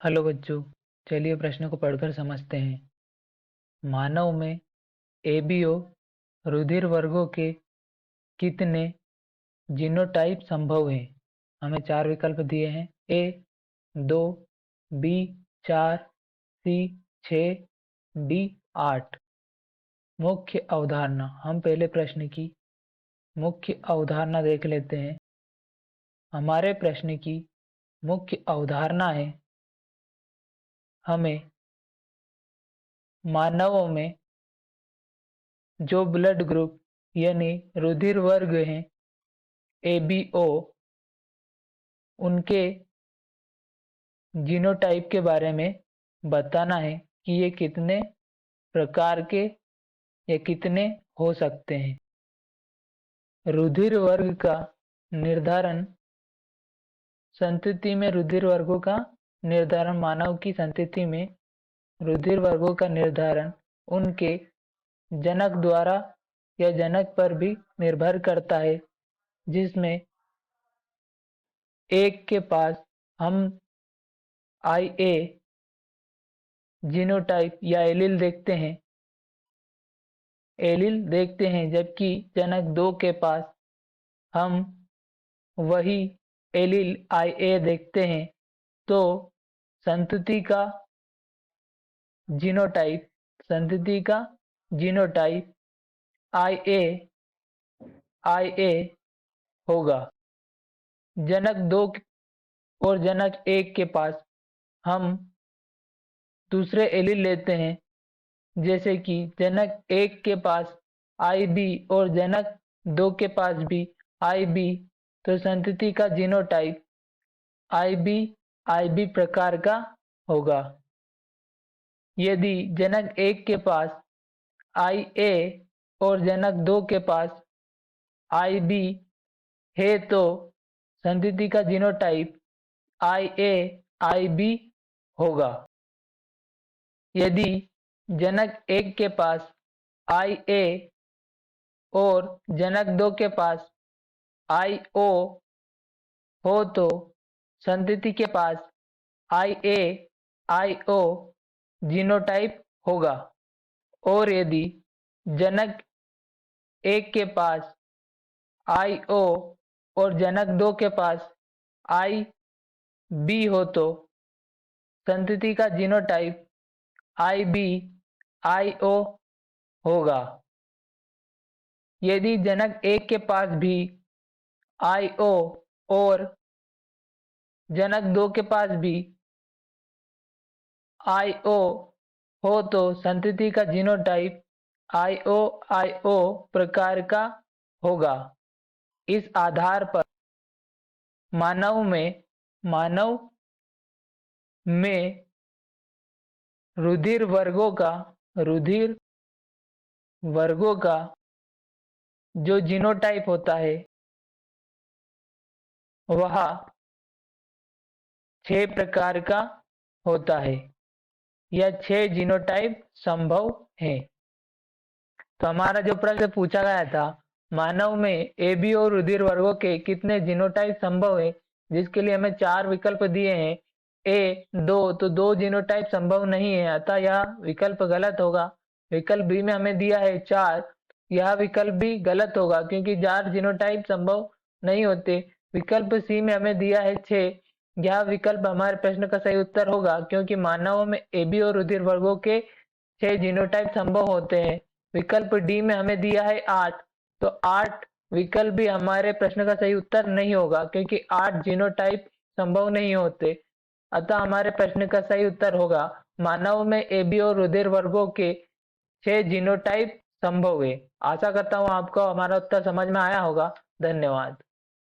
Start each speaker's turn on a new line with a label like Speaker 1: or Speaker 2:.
Speaker 1: Hello बच्चों, चलिए प्रश्न को पढ़कर समझते हैं। मानव में एबीओ रुधिर वर्गों के कितने जीनोटाइप संभव हैं? हमें चार विकल्प दिए हैं। ए 2, बी 4, सी 6, डी 8। मुख्य अवधारणा, हम पहले प्रश्न की मुख्य अवधारणा देख लेते हैं। हमारे प्रश्न की मुख्य अवधारणा है, हमें मानवों में जो ब्लड ग्रुप यानी रुधिर वर्ग हैं एबीओ, उनके जीनोटाइप के बारे में बताना है कि ये कितने प्रकार के या कितने हो सकते हैं। रुधिर वर्ग का निर्धारण संतति में रुधिर वर्गों का निर्धारण मानव की संतति में रुधिर वर्गों का निर्धारण उनके जनक द्वारा या जनक पर भी निर्भर करता है, जिसमें एक के पास हम IA जीनोटाइप या एलील देखते हैं, जबकि जनक 2 के पास हम वही एलील IA देखते हैं। तो संतति का जीनोटाइप IA होगा। जनक 2 और जनक 1 के पास हम दूसरे एलील लेते हैं, जैसे कि जनक 1 के पास IB और जनक 2 के पास भी IB, तो संतति का जीनोटाइप IB प्रकार का होगा। यदि जनक 1 के पास IA और जनक 2 के पास IB है, तो संतति का जीनोटाइप IB होगा। यदि जनक 1 के पास IA और जनक 2 के पास IO हो, तो संतति के पास IO जीनोटाइप होगा। और यदि जनक 1 के पास IO और जनक 2 के पास IB हो, तो संतति का जीनोटाइप IO होगा। यदि जनक 1 के पास भी IO और जनक 2 के पास भी IO हो, तो संतति का जीनोटाइप IO प्रकार का होगा। इस आधार पर मानव में रुधिर वर्गों का जो जीनोटाइप होता है वह 6 प्रकार का होता है, या 6 जीनोटाइप संभव है। तो हमारा जो प्रश्न पूछा गया था, मानव में AB और रुधिर वर्गों के कितने जीनोटाइप संभव है, जिसके लिए हमें 4 विकल्प दिए हैं। A 2, तो 2 जीनोटाइप संभव नहीं है, अतः यह विकल्प गलत होगा। विकल्प B में हमें दिया है 4, यह विकल्प भी गलत होगा क्योंकि 4 जीनोटाइप संभव नहीं होते। विकल्प C में हमें दिया है 6, यह विकल्प हमारे प्रश्न का सही उत्तर होगा क्योंकि मानवों में AB और रुधिर वर्गों के 6 जीनोटाइप संभव होते हैं। विकल्प D में हमें दिया है 8, तो 8 विकल्प भी हमारे प्रश्न का सही उत्तर नहीं होगा क्योंकि 8 जीनोटाइप संभव नहीं होते। अतः हमारे प्रश्न का सही उत्तर होगा मानव में AB और रुधिर वर्गों के 6 जीनोटाइप संभव है। आशा करता हूँ आपको हमारा उत्तर समझ में आया होगा। धन्यवाद।